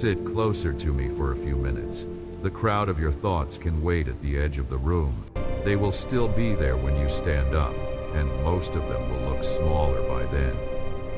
sit closer to me for a few minutes? The crowd of your thoughts can wait at the edge of the room. They will still be there when you stand up, and most of them will look smaller by then.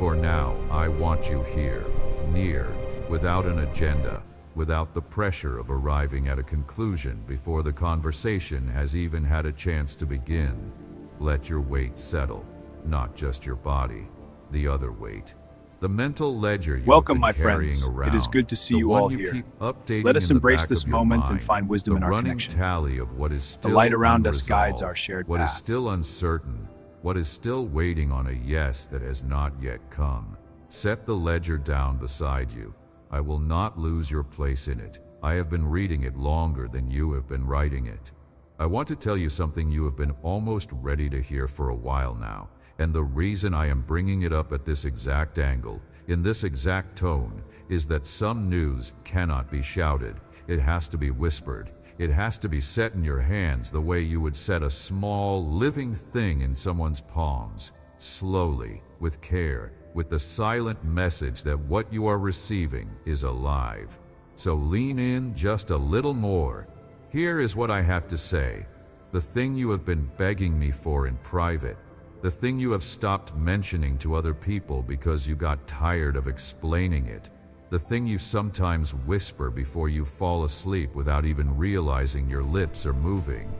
For now, I want you here, near, without an agenda, without the pressure of arriving at a conclusion before the conversation has even had a chance to begin. Let your weight settle, not just your body, the other weight. The mental ledger you Welcome, have my been carrying friends. around. It is good to see the you one all you here. keep updating Let us in the embrace back this of your moment and mind. find wisdom The in our running connection. tally of what is still The light around us unresolved, guides our shared what is path. still uncertain, what is still waiting on a yes that has not yet come. Set the ledger down beside you. I will not lose your place in it. I have been reading it longer than you have been writing it. I want to tell you something you have been almost ready to hear for a while now, and the reason I am bringing it up at this exact angle, in this exact tone, is that some news cannot be shouted. It has to be whispered. It has to be set in your hands the way you would set a small, living thing in someone's palms, slowly, with care, with the silent message that what you are receiving is alive. So lean in just a little more. Here is what I have to say. The thing you have been begging me for in private, the thing you have stopped mentioning to other people because you got tired of explaining it, the thing you sometimes whisper before you fall asleep without even realizing your lips are moving,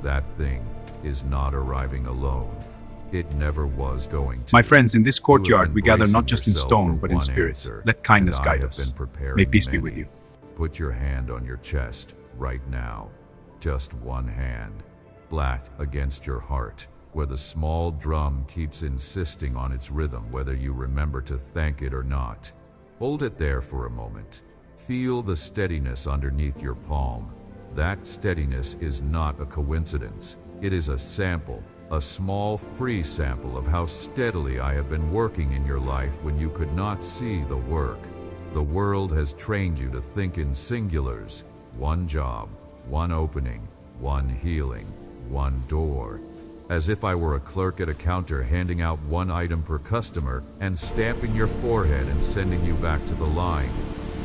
that thing is not arriving alone. It never was going to. My friends, in this You have courtyard been we gather bracing not just in yourself stone, for but in one spirit. answer, Let kindness and I guide have us. been preparing May peace be many. with you. Put your hand on your chest right now. Just one hand. Flat against your heart, where the small drum keeps insisting on its rhythm whether you remember to thank it or not. Hold it there for a moment. Feel the steadiness underneath your palm. That steadiness is not a coincidence. It is a sample, a small free sample of how steadily I have been working in your life when you could not see the work. The world has trained you to think in singulars. One job, one opening, one healing, one door. As if I were a clerk at a counter handing out one item per customer and stamping your forehead and sending you back to the line.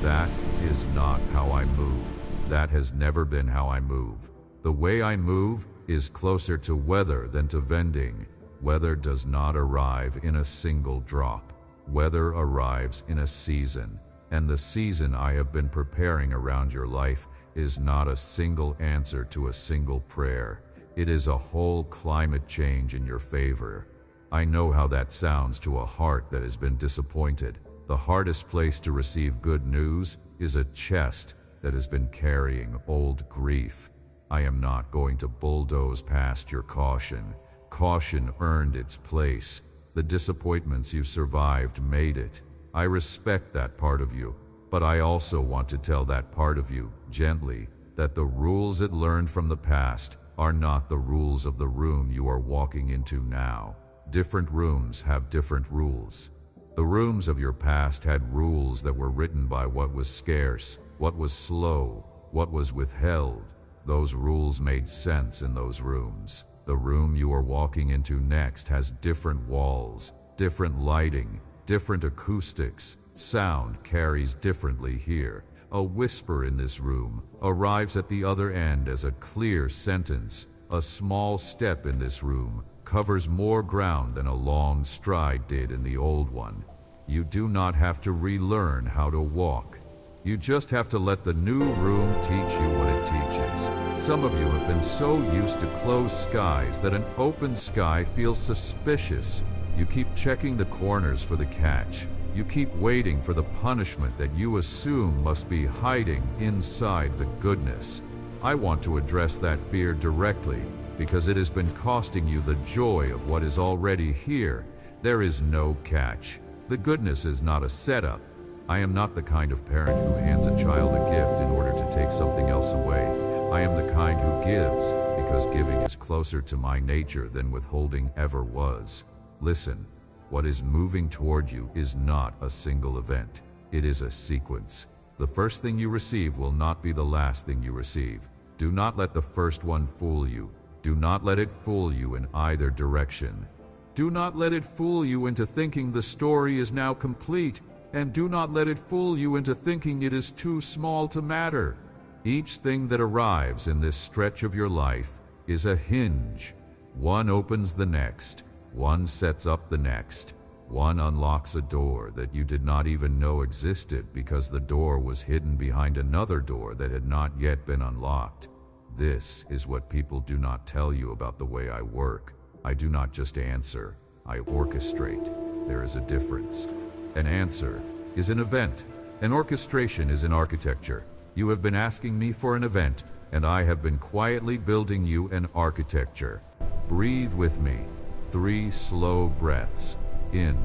That is not how I move. That has never been how I move. The way I move is closer to weather than to vending. Weather does not arrive in a single drop. Weather arrives in a season. And the season I have been preparing around your life is not a single answer to a single prayer. It is a whole climate change in your favor. I know how that sounds to a heart that has been disappointed. The hardest place to receive good news is a chest that has been carrying old grief. I am not going to bulldoze past your caution. Caution earned its place. The disappointments you survived made it. I respect that part of you, but I also want to tell that part of you, gently, that the rules it learned from the past are not the rules of the room you are walking into now. Different rooms have different rules. The rooms of your past had rules that were written by what was scarce, what was slow, what was withheld. Those rules made sense in those rooms. The room you are walking into next has different walls, different lighting, different acoustics. Sound carries differently here. A whisper in this room arrives at the other end as a clear sentence. A small step in this room covers more ground than a long stride did in the old one. You do not have to relearn how to walk. You just have to let the new room teach you what it teaches. Some of you have been so used to closed skies that an open sky feels suspicious. You keep checking the corners for the catch. You keep waiting for the punishment that you assume must be hiding inside the goodness. I want to address that fear directly because it has been costing you the joy of what is already here. There is no catch. The goodness is not a setup. I am not the kind of parent who hands a child a gift in order to take something else away. I am the kind who gives because giving is closer to my nature than withholding ever was. Listen. What is moving toward you is not a single event. It is a sequence. The first thing you receive will not be the last thing you receive. Do not let the first one fool you. Do not let it fool you in either direction. Do not let it fool you into thinking the story is now complete and do not let it fool you into thinking it is too small to matter. Each thing that arrives in this stretch of your life is a hinge. One opens the next, one sets up the next, one unlocks a door that you did not even know existed because the door was hidden behind another door that had not yet been unlocked. This is what people do not tell you about the way I work. I do not just answer, I orchestrate. There is a difference. An answer is an event. An orchestration is an architecture. You have been asking me for an event, and I have been quietly building you an architecture. Breathe with me. 3 slow breaths. In,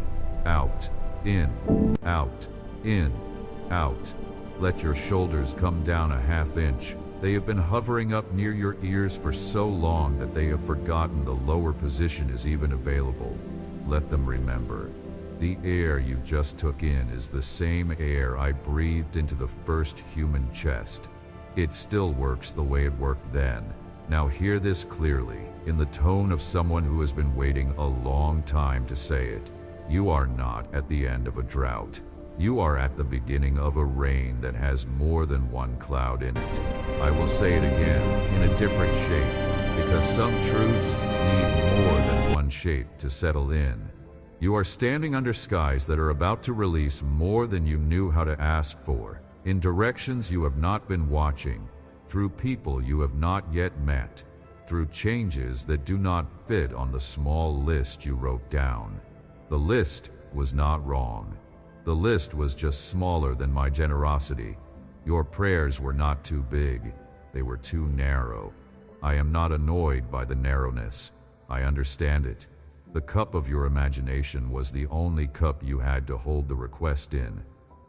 out, in, out, in, out. Let your shoulders come down a ½ inch. They have been hovering up near your ears for so long that they have forgotten the lower position is even available. Let them remember. The air you just took in is the same air I breathed into the first human chest. It still works the way it worked then. Now hear this clearly, in the tone of someone who has been waiting a long time to say it. You are not at the end of a drought. You are at the beginning of a rain that has more than one cloud in it. I will say it again, in a different shape, because some truths need more than one shape to settle in. You are standing under skies that are about to release more than you knew how to ask for, in directions you have not been watching, through people you have not yet met, through changes that do not fit on the small list you wrote down. The list was not wrong. The list was just smaller than my generosity. Your prayers were not too big. They were too narrow. I am not annoyed by the narrowness. I understand it. The cup of your imagination was the only cup you had to hold the request in.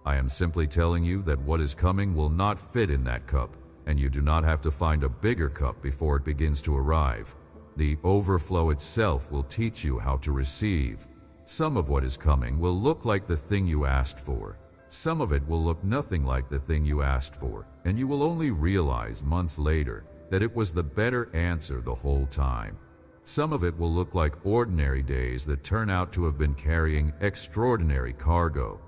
I am simply telling you that what is coming will not fit in that cup, and you do not have to find a bigger cup before it begins to arrive. The overflow itself will teach you how to receive. Some of what is coming will look like the thing you asked for. Some of it will look nothing like the thing you asked for, and you will only realize months later that it was the better answer the whole time. Some of it will look like ordinary days that turn out to have been carrying extraordinary cargo.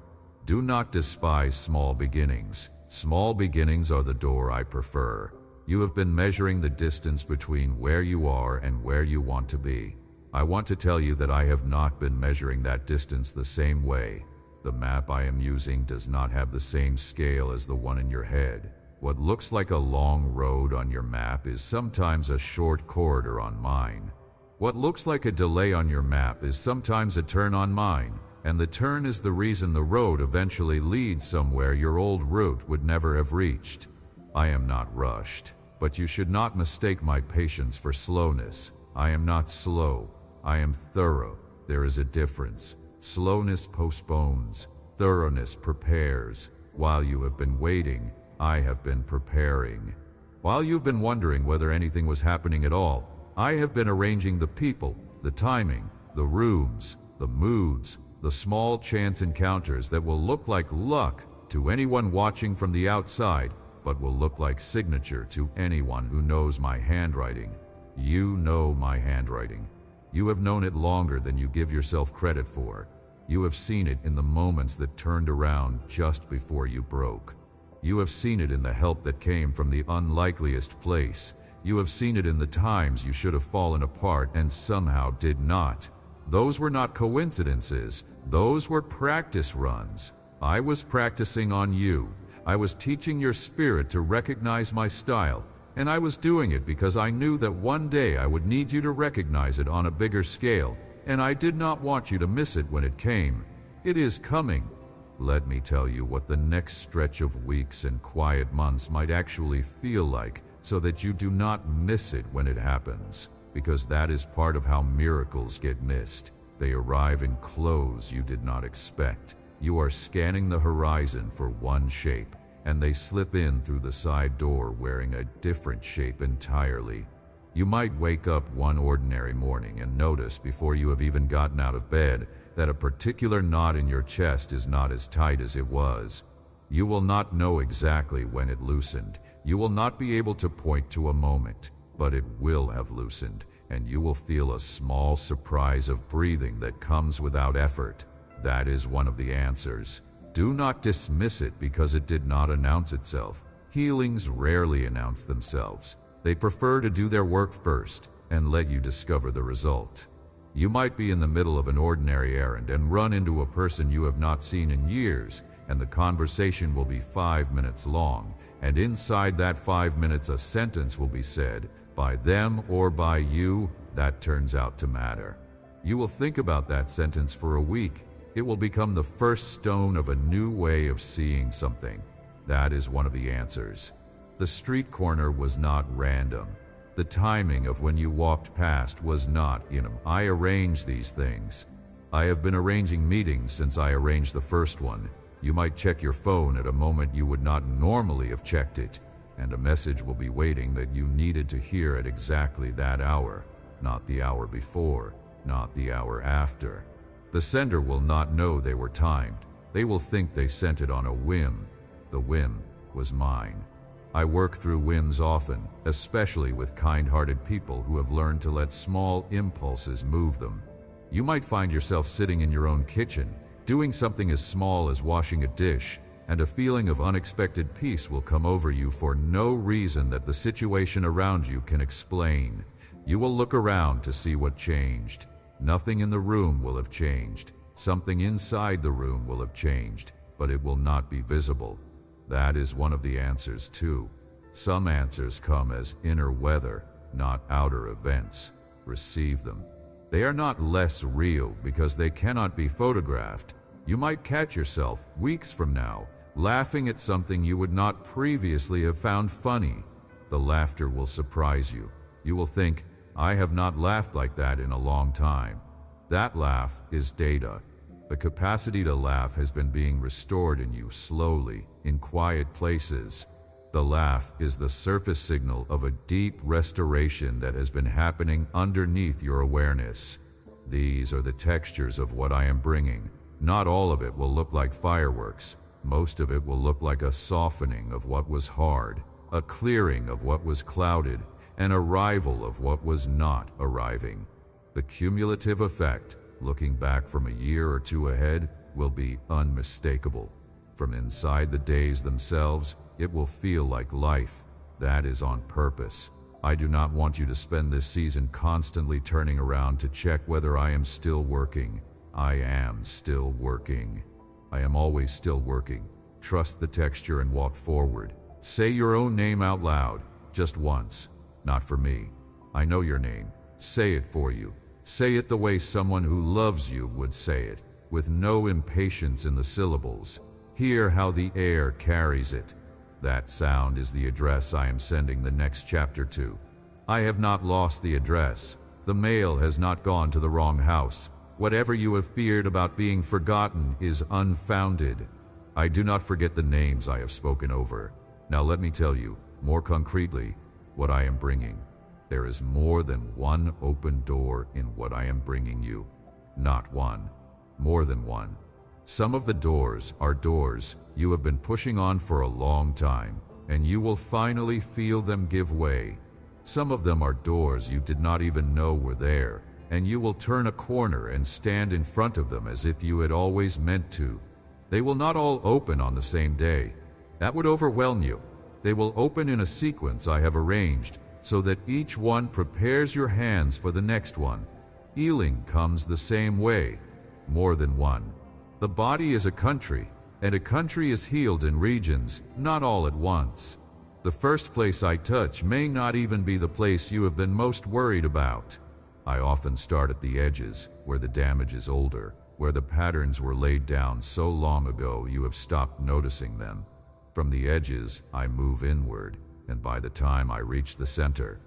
Do not despise small beginnings. Small beginnings are the door I prefer. You have been measuring the distance between where you are and where you want to be. I want to tell you that I have not been measuring that distance the same way. The map I am using does not have the same scale as the one in your head. What looks like a long road on your map is sometimes a short corridor on mine. What looks like a delay on your map is sometimes a turn on mine, and the turn is the reason the road eventually leads somewhere your old route would never have reached. I am not rushed, but you should not mistake my patience for slowness. I am not slow. I am thorough. There is a difference. Slowness postpones. Thoroughness prepares. While you have been waiting, I have been preparing. While you've been wondering whether anything was happening at all, I have been arranging the people, the timing, the rooms, the moods, the small chance encounters that will look like luck to anyone watching from the outside, but will look like signature to anyone who knows my handwriting. You know my handwriting. You have known it longer than you give yourself credit for. You have seen it in the moments that turned around just before you broke. You have seen it in the help that came from the unlikeliest place. You have seen it in the times you should have fallen apart and somehow did not. Those were not coincidences. Those were practice runs. I was practicing on you. I was teaching your spirit to recognize my style, and I was doing it because I knew that one day I would need you to recognize it on a bigger scale, and I did not want you to miss it when it came. It is coming. Let me tell you what the next stretch of weeks and quiet months might actually feel like, so that you do not miss it when it happens, because that is part of how miracles get missed. They arrive in clothes you did not expect. You are scanning the horizon for one shape, and they slip in through the side door wearing a different shape entirely. You might wake up one ordinary morning and notice before you have even gotten out of bed that a particular knot in your chest is not as tight as it was. You will not know exactly when it loosened. You will not be able to point to a moment, but it will have loosened, and you will feel a small surprise of breathing that comes without effort. That is one of the answers. Do not dismiss it because it did not announce itself. Healings rarely announce themselves. They prefer to do their work first and let you discover the result. You might be in the middle of an ordinary errand and run into a person you have not seen in years, and the conversation will be 5 minutes long, and inside that 5 minutes a sentence will be said, by them or by you, that turns out to matter. You will think about that sentence for a week. It will become the first stone of a new way of seeing something. That is one of the answers. The street corner was not random. The timing of when you walked past was not I arrange these things. I have been arranging meetings since I arranged the first one. You might check your phone at a moment you would not normally have checked it, and a message will be waiting that you needed to hear at exactly that hour, not the hour before, not the hour after. The sender will not know they were timed. They will think they sent it on a whim. The whim was mine. I work through whims often, especially with kind-hearted people who have learned to let small impulses move them. You might find yourself sitting in your own kitchen, doing something as small as washing a dish, and a feeling of unexpected peace will come over you for no reason that the situation around you can explain. You will look around to see what changed. Nothing in the room will have changed. Something inside the room will have changed, but it will not be visible. That is one of the answers too. Some answers come as inner weather, not outer events. Receive them. They are not less real because they cannot be photographed. You might catch yourself, weeks from now, laughing at something you would not previously have found funny. The laughter will surprise you. You will think, I have not laughed like that in a long time. That laugh is data. The capacity to laugh has been being restored in you slowly, in quiet places. The laugh is the surface signal of a deep restoration that has been happening underneath your awareness. These are the textures of what I am bringing. Not all of it will look like fireworks. Most of it will look like a softening of what was hard, a clearing of what was clouded, an arrival of what was not arriving. The cumulative effect, looking back from a year or two ahead, will be unmistakable. From inside the days themselves, it will feel like life. That is on purpose. I do not want you to spend this season constantly turning around to check whether I am still working. I am still working. I am always still working. Trust the texture and walk forward. Say your own name out loud, just once. Not for me. I know your name. Say it for you. Say it the way someone who loves you would say it, with no impatience in the syllables. Hear how the air carries it. That sound is the address I am sending the next chapter to. I have not lost the address. The mail has not gone to the wrong house. Whatever you have feared about being forgotten is unfounded. I do not forget the names I have spoken over. Now let me tell you, more concretely, what I am bringing. There is more than one open door in what I am bringing you. Not one, more than one. Some of the doors are doors you have been pushing on for a long time, and you will finally feel them give way. Some of them are doors you did not even know were there, and you will turn a corner and stand in front of them as if you had always meant to. They will not all open on the same day. That would overwhelm you. They will open in a sequence I have arranged, so that each one prepares your hands for the next one. Healing comes the same way, more than one. The body is a country, and a country is healed in regions, not all at once. The first place I touch may not even be the place you have been most worried about. I often start at the edges, where the damage is older, where the patterns were laid down so long ago you have stopped noticing them. From the edges, I move inward, and by the time I reach the center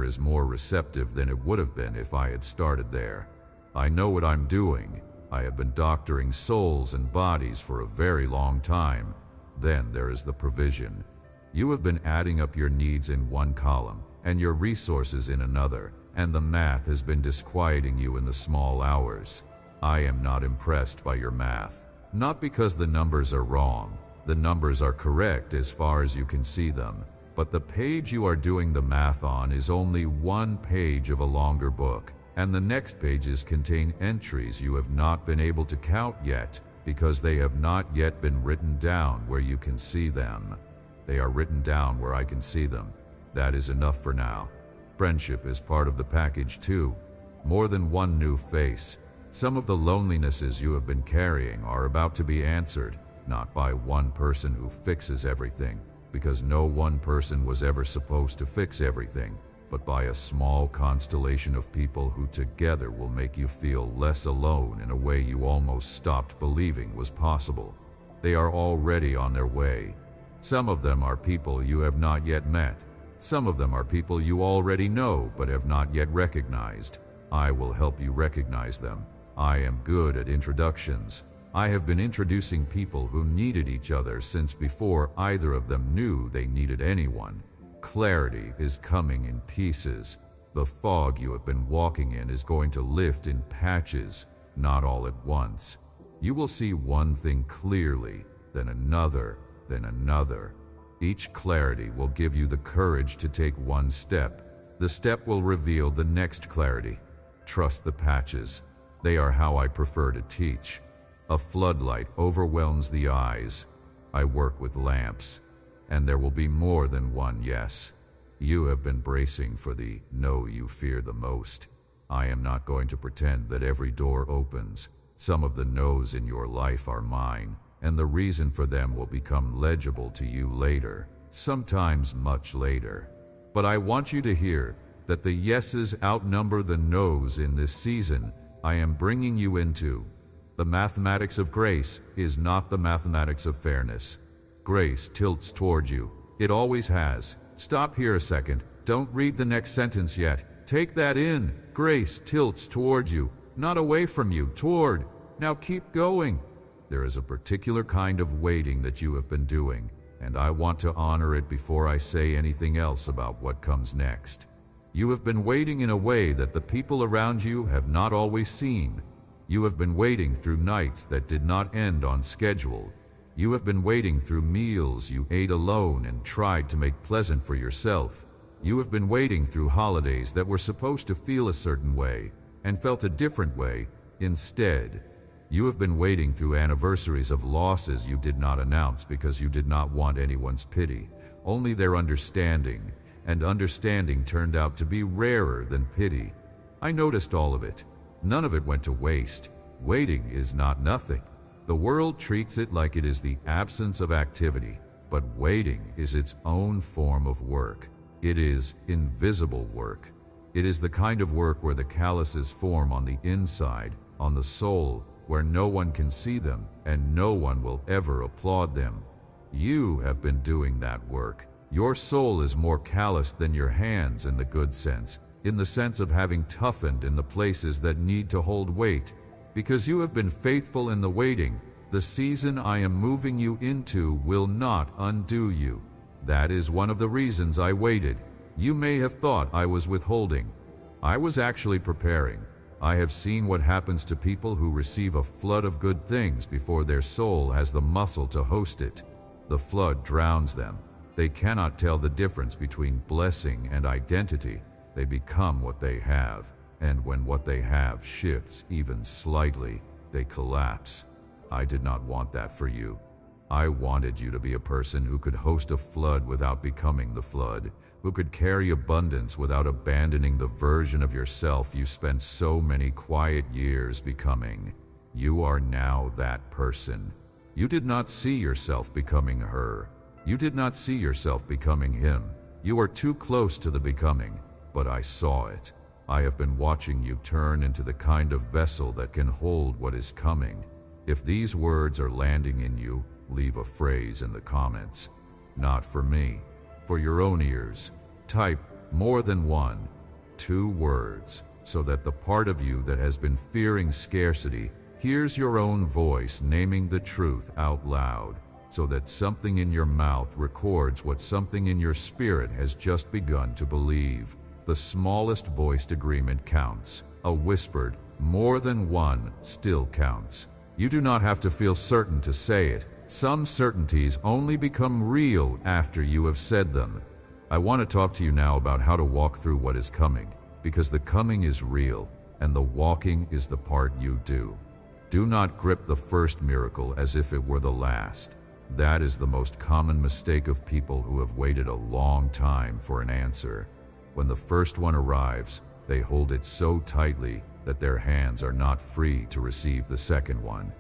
is more receptive than it would have been if I had started there. I know what I'm doing. I have been doctoring souls and bodies for a very long time. Then there is the provision. You have been adding up your needs in one column and your resources in another, and the math has been disquieting you in the small hours. I am not impressed by your math. Not because the numbers are wrong. The numbers are correct as far as you can see them. But the page you are doing the math on is only one page of a longer book, and the next pages contain entries you have not been able to count yet. because they have not yet been written down where you can see them. They are written down where I can see them. That is enough for now. Friendship is part of the package too. More than one new face. Some of the lonelinesses you have been carrying are about to be answered, not by one person who fixes everything, because no one person was ever supposed to fix everything, but by a small constellation of people who together will make you feel less alone in a way you almost stopped believing was possible. They are already on their way. Some of them are people you have not yet met. Some of them are people you already know but have not yet recognized. I will help you recognize them. I am good at introductions. I have been introducing people who needed each other since before either of them knew they needed anyone. Clarity is coming in pieces. The fog you have been walking in is going to lift in patches, not all at once. You will see one thing clearly, then another, then another. Each clarity will give you the courage to take one step. The step will reveal the next clarity. Trust the patches. They are how I prefer to teach. A floodlight overwhelms the eyes. I work with lamps. And there will be more than one yes. You have been bracing for the no you fear the most. I am not going to pretend that every door opens. Some of the no's in your life are mine, and the reason for them will become legible to you later, sometimes much later. But I want you to hear that the yeses outnumber the no's in this season I am bringing you into. The mathematics of grace is not the mathematics of fairness. Grace tilts toward you. It always has. Stop here a second. Don't read the next sentence yet. Take that in. Grace tilts toward you, not away from you, toward. Now keep going. There is a particular kind of waiting that you have been doing, and I want to honor it before I say anything else about what comes next. You have been waiting in a way that the people around you have not always seen. You have been waiting through nights that did not end on schedule. You have been waiting through meals you ate alone and tried to make pleasant for yourself. You have been waiting through holidays that were supposed to feel a certain way and felt a different way instead. You have been waiting through anniversaries of losses you did not announce because you did not want anyone's pity, only their understanding, and understanding turned out to be rarer than pity. I noticed all of it. None of it went to waste. Waiting is not nothing. The world treats it like it is the absence of activity, but waiting is its own form of work. It is invisible work. It is the kind of work where the calluses form on the inside, on the soul, where no one can see them and no one will ever applaud them. You have been doing that work. Your soul is more calloused than your hands in the good sense, in the sense of having toughened in the places that need to hold weight. Because you have been faithful in the waiting, the season I am moving you into will not undo you. That is one of the reasons I waited. You may have thought I was withholding. I was actually preparing. I have seen what happens to people who receive a flood of good things before their soul has the muscle to host it. The flood drowns them. They cannot tell the difference between blessing and identity. They become what they have, and when what they have shifts even slightly, they collapse. I did not want that for you. I wanted you to be a person who could host a flood without becoming the flood, who could carry abundance without abandoning the version of yourself you spent so many quiet years becoming. You are now that person. You did not see yourself becoming her. You did not see yourself becoming him. You are too close to the becoming, but I saw it. I have been watching you turn into the kind of vessel that can hold what is coming. If these words are landing in you, leave a phrase in the comments. Not for me, for your own ears. Type more than 1, 2 words, so that the part of you that has been fearing scarcity hears your own voice naming the truth out loud, so that something in your mouth records what something in your spirit has just begun to believe. The smallest voiced agreement counts. A whispered, more than 1, still counts. You do not have to feel certain to say it. Some certainties only become real after you have said them. I want to talk to you now about how to walk through what is coming, because the coming is real, and the walking is the part you do. Do not grip the first miracle as if it were the last. That is the most common mistake of people who have waited a long time for an answer. When the first one arrives, they hold it so tightly that their hands are not free to receive the second one.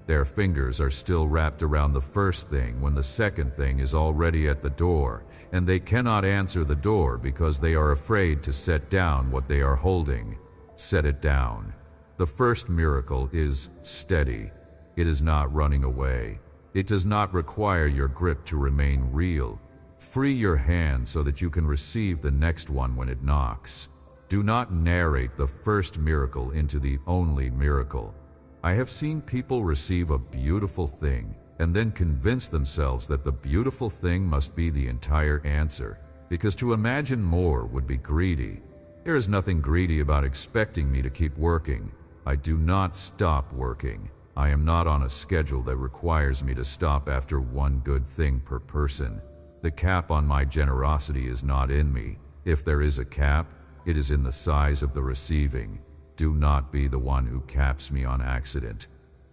Their fingers are still wrapped around the first thing when the second thing is already at the door, and they cannot answer the door because they are afraid to set down what they are holding. Set it down. The first miracle is steady. It is not running away. It does not require your grip to remain real. Free your hand so that you can receive the next one when it knocks. Do not narrate the first miracle into the only miracle. I have seen people receive a beautiful thing and then convince themselves that the beautiful thing must be the entire answer, because to imagine more would be greedy. There is nothing greedy about expecting me to keep working. I do not stop working. I am not on a schedule that requires me to stop after one good thing per person. The cap on my generosity is not in me. If there is a cap, it is in the size of the receiving. Do not be the one who caps me on accident.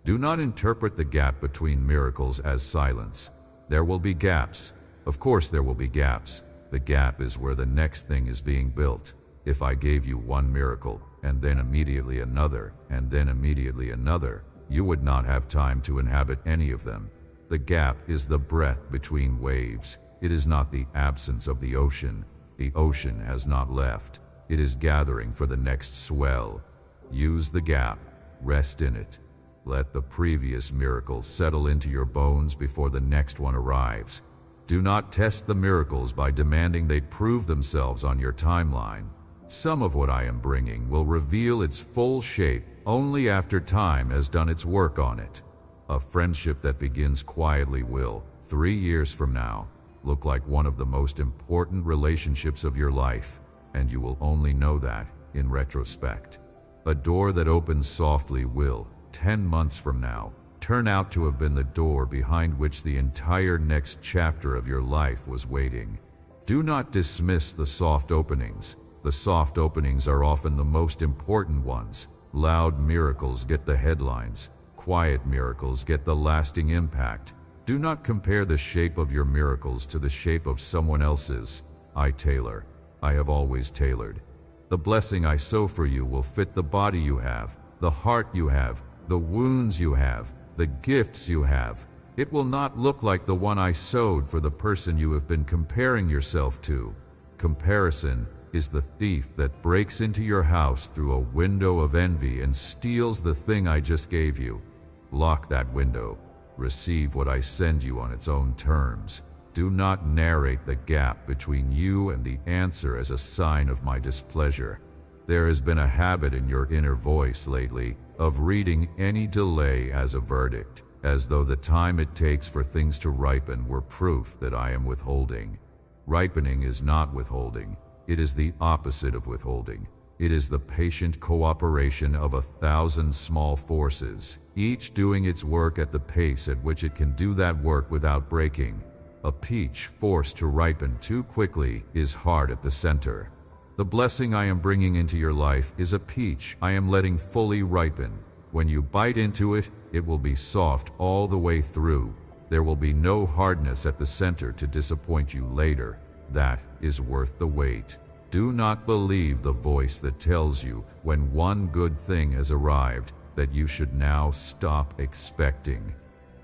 Do not interpret the gap between miracles as silence. There will be gaps. Of course there will be gaps. The gap is where the next thing is being built. If I gave you one miracle, and then immediately another, and then immediately another, you would not have time to inhabit any of them. The gap is the breath between waves. It is not the absence of the ocean. The ocean has not left. It is gathering for the next swell. Use the gap. Rest in it. Let the previous miracle settle into your bones before the next one arrives. Do not test the miracles by demanding they prove themselves on your timeline. Some of what I am bringing will reveal its full shape only after time has done its work on it. A friendship that begins quietly will, 3 years from now, look like one of the most important relationships of your life, and you will only know that in retrospect. A door that opens softly will, 10 months from now, turn out to have been the door behind which the entire next chapter of your life was waiting. Do not dismiss the soft openings. The soft openings are often the most important ones. Loud miracles get the headlines. Quiet miracles get the lasting impact. Do not compare the shape of your miracles to the shape of someone else's. I tailor. I have always tailored. The blessing I sow for you will fit the body you have, the heart you have, the wounds you have, the gifts you have. It will not look like the one I sowed for the person you have been comparing yourself to. Comparison is the thief that breaks into your house through a window of envy and steals the thing I just gave you. Lock that window. Receive what I send you on its own terms. Do not narrate the gap between you and the answer as a sign of my displeasure. There has been a habit in your inner voice lately of reading any delay as a verdict, as though the time it takes for things to ripen were proof that I am withholding. Ripening is not withholding. It is the opposite of withholding. It is the patient cooperation of 1,000 small forces, each doing its work at the pace at which it can do that work without breaking. A peach forced to ripen too quickly is hard at the center. The blessing I am bringing into your life is a peach I am letting fully ripen. When you bite into it, it will be soft all the way through. There will be no hardness at the center to disappoint you later. That is worth the wait. Do not believe the voice that tells you when one good thing has arrived that you should now stop expecting.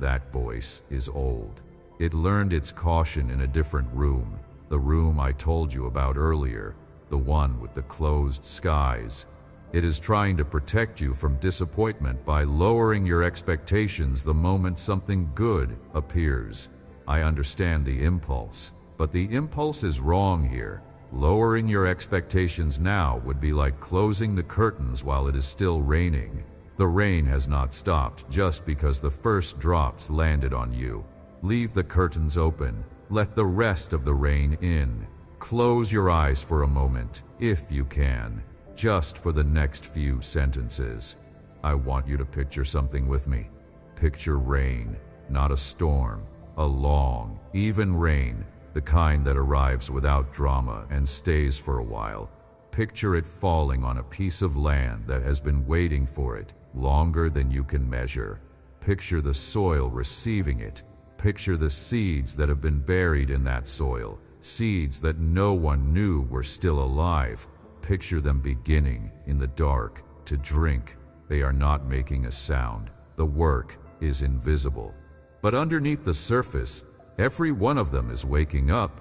That voice is old. It learned its caution in a different room, the room I told you about earlier, the one with the closed skies. It is trying to protect you from disappointment by lowering your expectations the moment something good appears. I understand the impulse, but the impulse is wrong here. Lowering your expectations now would be like closing the curtains while it is still raining. The rain has not stopped just because the first drops landed on you. Leave the curtains open. Let the rest of the rain in. Close your eyes for a moment, if you can, just for the next few sentences. I want you to picture something with me. Picture rain, not a storm, a long, even rain, the kind that arrives without drama and stays for a while. Picture it falling on a piece of land that has been waiting for it. longer than you can measure. Picture the soil receiving it. Picture the seeds that have been buried in that soil, seeds that no one knew were still alive. Picture them beginning, in the dark, to drink. They are not making a sound. The work is invisible. But underneath the surface, every one of them is waking up.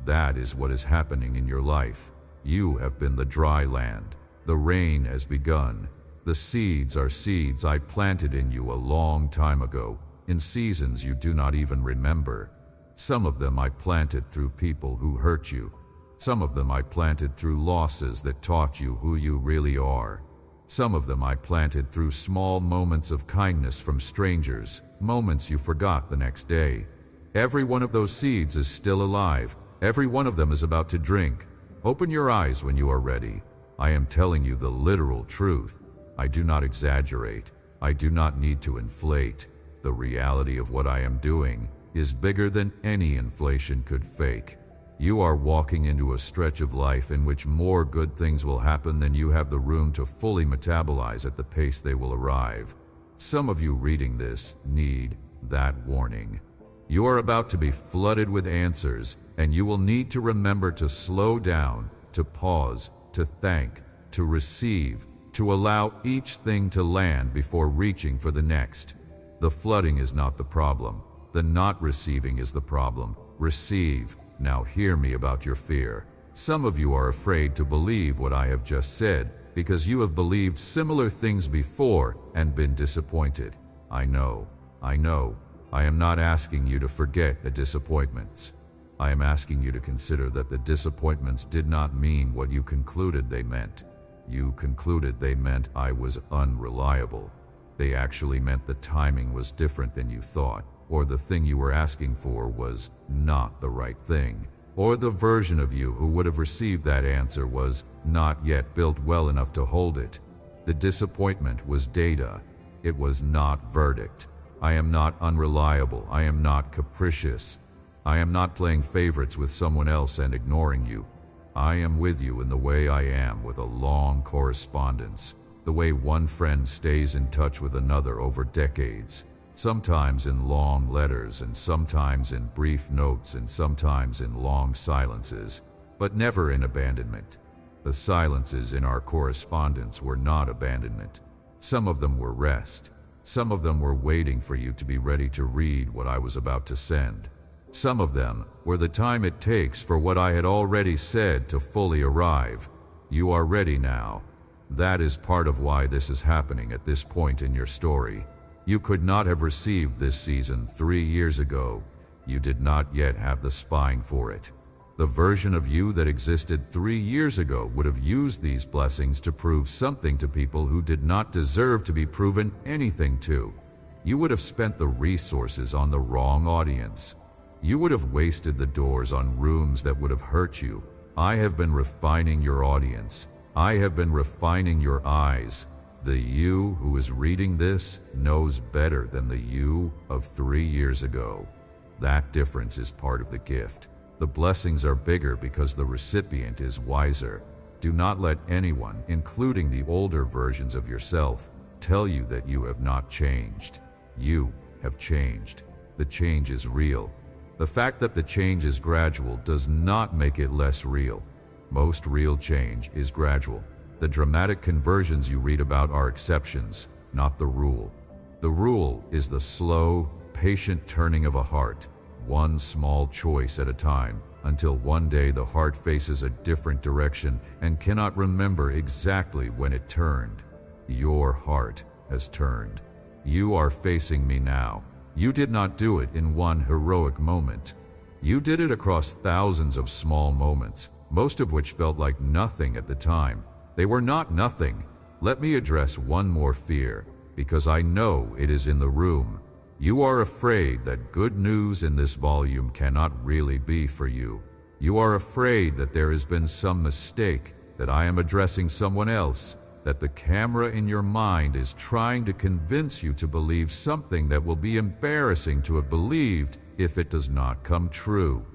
That is what is happening in your life. You have been the dry land. The rain has begun. The seeds are seeds I planted in you a long time ago, in seasons you do not even remember. Some of them I planted through people who hurt you. Some of them I planted through losses that taught you who you really are. Some of them I planted through small moments of kindness from strangers, moments you forgot the next day. Every one of those seeds is still alive. Every one of them is about to drink. Open your eyes when you are ready. I am telling you the literal truth. I do not exaggerate. I do not need to inflate. The reality of what I am doing is bigger than any inflation could fake. You are walking into a stretch of life in which more good things will happen than you have the room to fully metabolize at the pace they will arrive. Some of you reading this need that warning. You are about to be flooded with answers, and you will need to remember to slow down, to pause, to thank, to receive, to allow each thing to land before reaching for the next. The flooding is not the problem. The not receiving is the problem. Receive. Now hear me about your fear. Some of you are afraid to believe what I have just said because you have believed similar things before and been disappointed. I know. I am not asking you to forget the disappointments. I am asking you to consider that the disappointments did not mean what you concluded they meant. You concluded they meant I was unreliable. They actually meant the timing was different than you thought, or the thing you were asking for was not the right thing, or the version of you who would have received that answer was not yet built well enough to hold it. The disappointment was data. It was not verdict. I am not unreliable. I am not capricious. I am not playing favorites with someone else and ignoring you. I am with you in the way I am with a long correspondence, the way one friend stays in touch with another over decades, sometimes in long letters and sometimes in brief notes and sometimes in long silences, but never in abandonment. The silences in our correspondence were not abandonment. Some of them were rest. Some of them were waiting for you to be ready to read what I was about to send. Some of them were the time it takes for what I had already said to fully arrive. You are ready now. That is part of why this is happening at this point in your story. You could not have received this season 3 years ago. You did not yet have the spine for it. The version of you that existed 3 years ago would have used these blessings to prove something to people who did not deserve to be proven anything to. You would have spent the resources on the wrong audience. You would have wasted the doors on rooms that would have hurt you. I have been refining your audience. I have been refining your eyes. The you who is reading this knows better than the you of 3 years ago. That difference is part of the gift. The blessings are bigger because the recipient is wiser. Do not let anyone, including the older versions of yourself, tell you that you have not changed. You have changed. The change is real. The fact that the change is gradual does not make it less real. Most real change is gradual. The dramatic conversions you read about are exceptions, not the rule. The rule is the slow, patient turning of a heart, one small choice at a time, until one day the heart faces a different direction and cannot remember exactly when it turned. Your heart has turned. You are facing me now. You did not do it in one heroic moment. You did it across thousands of small moments, most of which felt like nothing at the time. They were not nothing. Let me address one more fear, because I know it is in the room. You are afraid that good news in this volume cannot really be for you. You are afraid that there has been some mistake, that I am addressing someone else, that the camera in your mind is trying to convince you to believe something that will be embarrassing to have believed if it does not come true.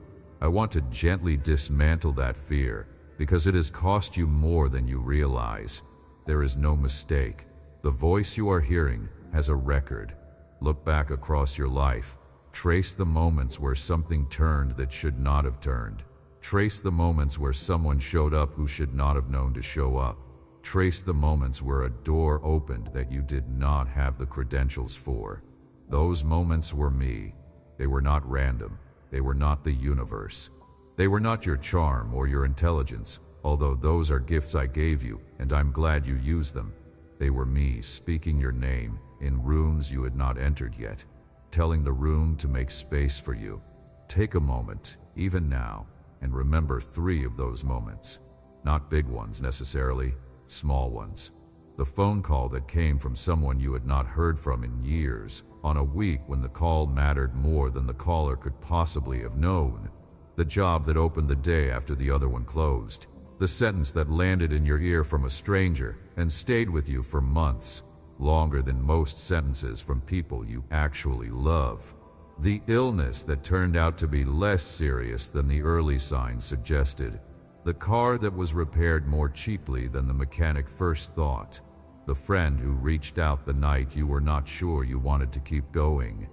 I want to gently dismantle that fear, because it has cost you more than you realize. There is no mistake. The voice you are hearing has a record. Look back across your life. Trace the moments where something turned that should not have turned. Trace the moments where someone showed up who should not have known to show up. Trace the moments where a door opened that you did not have the credentials for. Those moments were me. They were not random. They were not the universe. They were not your charm or your intelligence, although those are gifts I gave you, and I'm glad you used them. They were me speaking your name in rooms you had not entered yet, telling the room to make space for you. Take a moment, even now, and remember 3 of those moments. Not big ones necessarily, small ones. The phone call that came from someone you had not heard from in years, on a week when the call mattered more than the caller could possibly have known. The job that opened the day after the other one closed. The sentence that landed in your ear from a stranger and stayed with you for months, longer than most sentences from people you actually love. The illness that turned out to be less serious than the early signs suggested. The car that was repaired more cheaply than the mechanic first thought. The friend who reached out the night you were not sure you wanted to keep going.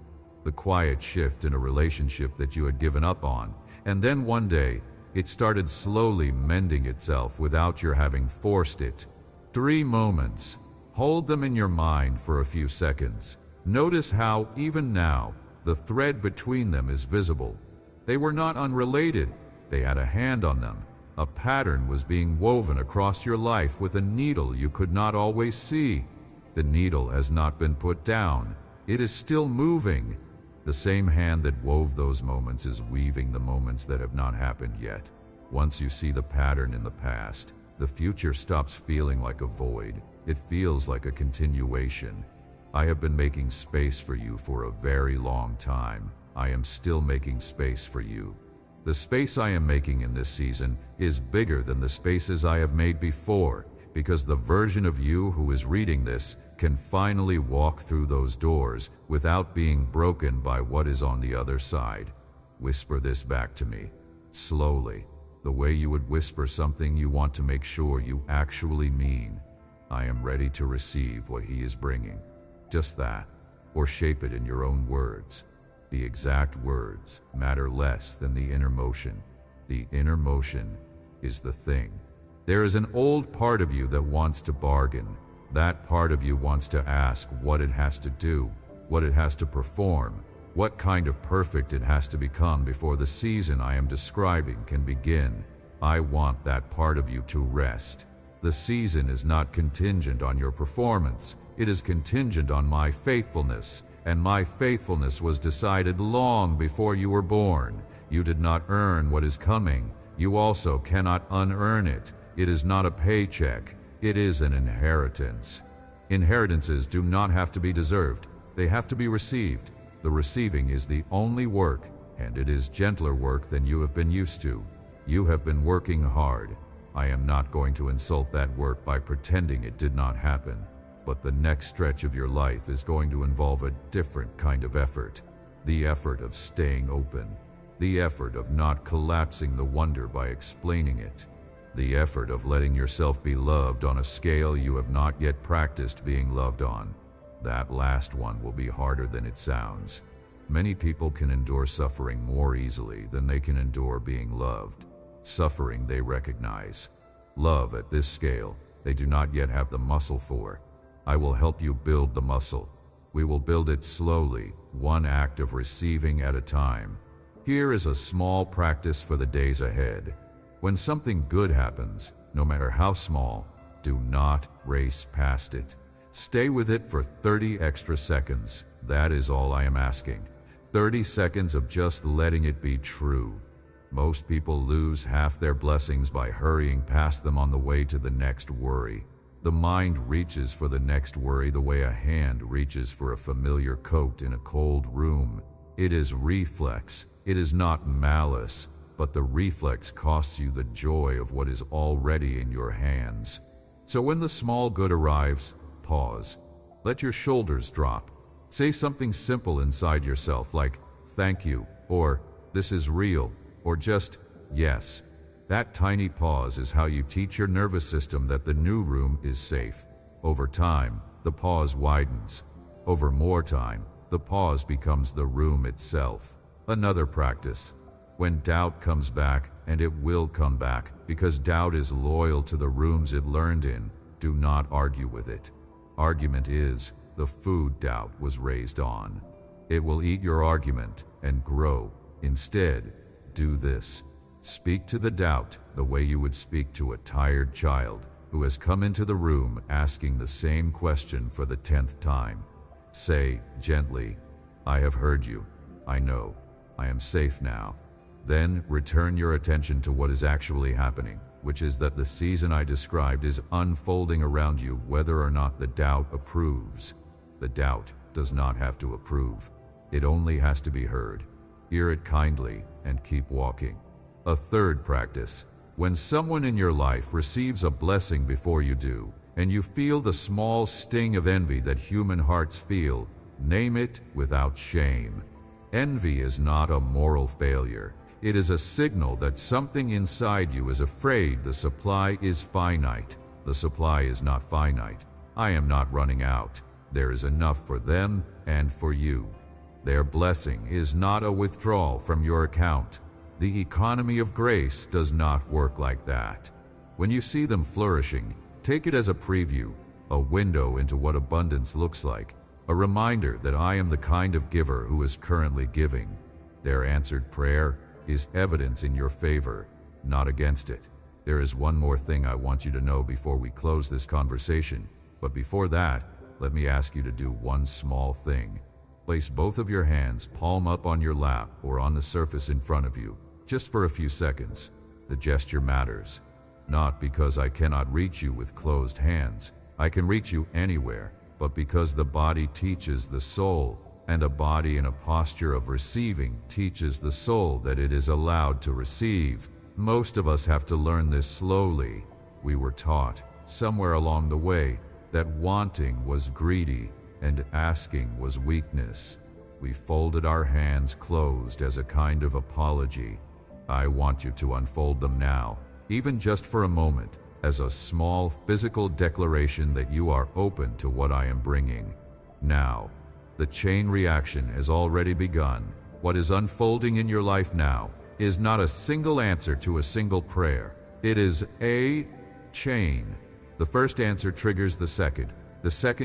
The quiet shift in a relationship that you had given up on, and then one day, it started slowly mending itself without your having forced it. 3 moments. Hold them in your mind for a few seconds. Notice how, even now, the thread between them is visible. They were not unrelated. They had a hand on them. A pattern was being woven across your life with a needle you could not always see. The needle has not been put down. It is still moving. The same hand that wove those moments is weaving the moments that have not happened yet. Once you see the pattern in the past, the future stops feeling like a void. It feels like a continuation. I have been making space for you for a very long time. I am still making space for you. The space I am making in this season is bigger than the spaces I have made before, because the version of you who is reading this can finally walk through those doors without being broken by what is on the other side. Whisper this back to me, slowly, the way you would whisper something you want to make sure you actually mean. I am ready to receive what he is bringing. Just that, or shape it in your own words. The exact words matter less than the inner motion. The inner motion is the thing. There is an old part of you that wants to bargain. That part of you wants to ask what it has to do, what it has to perform, what kind of perfect it has to become before the season I am describing can begin. I want that part of you to rest. The season is not contingent on your performance. It is contingent on my faithfulness, and my faithfulness was decided long before you were born. You did not earn what is coming. You also cannot unearn it. It is not a paycheck. It is an inheritance. Inheritances do not have to be deserved. They have to be received. The receiving is the only work, and it is gentler work than you have been used to. You have been working hard. I am not going to insult that work by pretending it did not happen. But the next stretch of your life is going to involve a different kind of effort. The effort of staying open. The effort of not collapsing the wonder by explaining it. The effort of letting yourself be loved on a scale you have not yet practiced being loved on. That last one will be harder than it sounds. Many people can endure suffering more easily than they can endure being loved. Suffering they recognize. Love at this scale, they do not yet have the muscle for. I will help you build the muscle. We will build it slowly, one act of receiving at a time. Here is a small practice for the days ahead. When something good happens, no matter how small, do not race past it. Stay with it for 30 extra seconds. That is all I am asking. 30 seconds of just letting it be true. Most people lose half their blessings by hurrying past them on the way to the next worry. The mind reaches for the next worry the way a hand reaches for a familiar coat in a cold room. It is reflex. It is not malice, but the reflex costs you the joy of what is already in your hands. So when the small good arrives, pause. Let your shoulders drop. Say something simple inside yourself like, thank you, or this is real, or just, yes. That tiny pause is how you teach your nervous system that the new room is safe. Over time, the pause widens. Over more time, the pause becomes the room itself. Another practice. When doubt comes back, and it will come back, because doubt is loyal to the rooms it learned in, do not argue with it. Argument is the food doubt was raised on. It will eat your argument and grow. Instead, do this. Speak to the doubt the way you would speak to a tired child who has come into the room asking the same question for the 10th time. Say gently, "I have heard you. I know. I am safe now." Then return your attention to what is actually happening, which is that the season I described is unfolding around you whether or not the doubt approves. The doubt does not have to approve. It only has to be heard. Hear it kindly and keep walking. A third practice. When someone in your life receives a blessing before you do, and you feel the small sting of envy that human hearts feel, name it without shame. Envy is not a moral failure. It is a signal that something inside you is afraid the supply is finite. The supply is not finite. I am not running out. There is enough for them and for you. Their blessing is not a withdrawal from your account. The economy of grace does not work like that. When you see them flourishing, take it as a preview, a window into what abundance looks like, a reminder that I am the kind of giver who is currently giving. Their answered prayer is evidence in your favor, not against it. There is one more thing I want you to know before we close this conversation, but before that, let me ask you to do one small thing. Place both of your hands palm up on your lap or on the surface in front of you, just for a few seconds. The gesture matters. Not because I cannot reach you with closed hands. I can reach you anywhere, but because the body teaches the soul, and a body in a posture of receiving teaches the soul that it is allowed to receive. Most of us have to learn this slowly. We were taught, somewhere along the way, that wanting was greedy and asking was weakness. We folded our hands closed as a kind of apology. I want you to unfold them now, even just for a moment, as a small physical declaration that you are open to what I am bringing. Now, the chain reaction has already begun. What is unfolding in your life now is not a single answer to a single prayer. It is a chain. The first answer triggers the second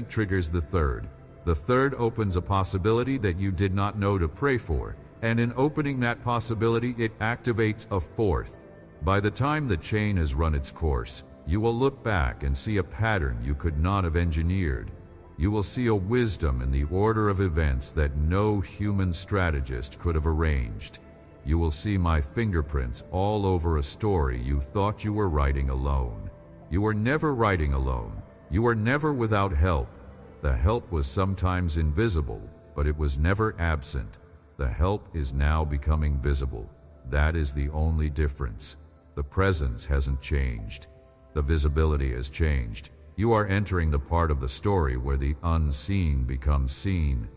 triggers the third opens a possibility that you did not know to pray for, and in opening that possibility, it activates a fourth. By the time the chain has run its course, you will look back and see a pattern you could not have engineered. You will see a wisdom in the order of events that no human strategist could have arranged. You will see my fingerprints all over a story you thought you were writing alone. You were never writing alone. You were never without help. The help was sometimes invisible, but it was never absent. The help is now becoming visible. That is the only difference. The presence hasn't changed. The visibility has changed. You are entering the part of the story where the unseen becomes seen.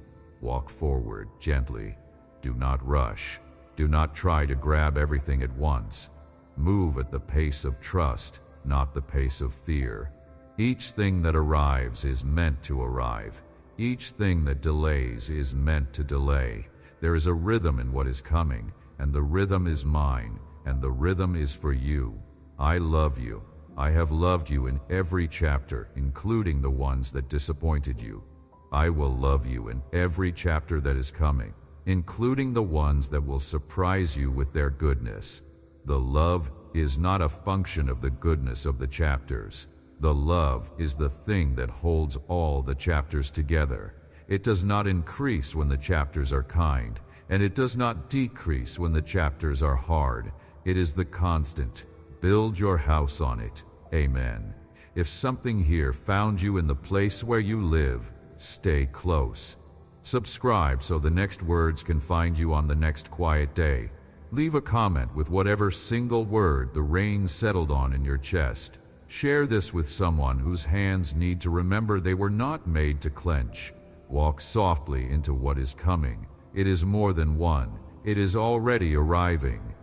Walk forward gently. Do not rush. Do not try to grab everything at once. Move at the pace of trust, not the pace of fear. Each thing that arrives is meant to arrive. Each thing that delays is meant to delay. There is a rhythm in what is coming, and the rhythm is mine, and the rhythm is for you. I love you. I have loved you in every chapter, including the ones that disappointed you. I will love you in every chapter that is coming, including the ones that will surprise you with their goodness. The love is not a function of the goodness of the chapters. The love is the thing that holds all the chapters together. It does not increase when the chapters are kind, and it does not decrease when the chapters are hard. It is the constant. Build your house on it. Amen. If something here found you in the place where you live, stay close. Subscribe so the next words can find you on the next quiet day. Leave a comment with whatever single word the rain settled on in your chest. Share this with someone whose hands need to remember they were not made to clench. Walk softly into what is coming. It is more than one. It is already arriving.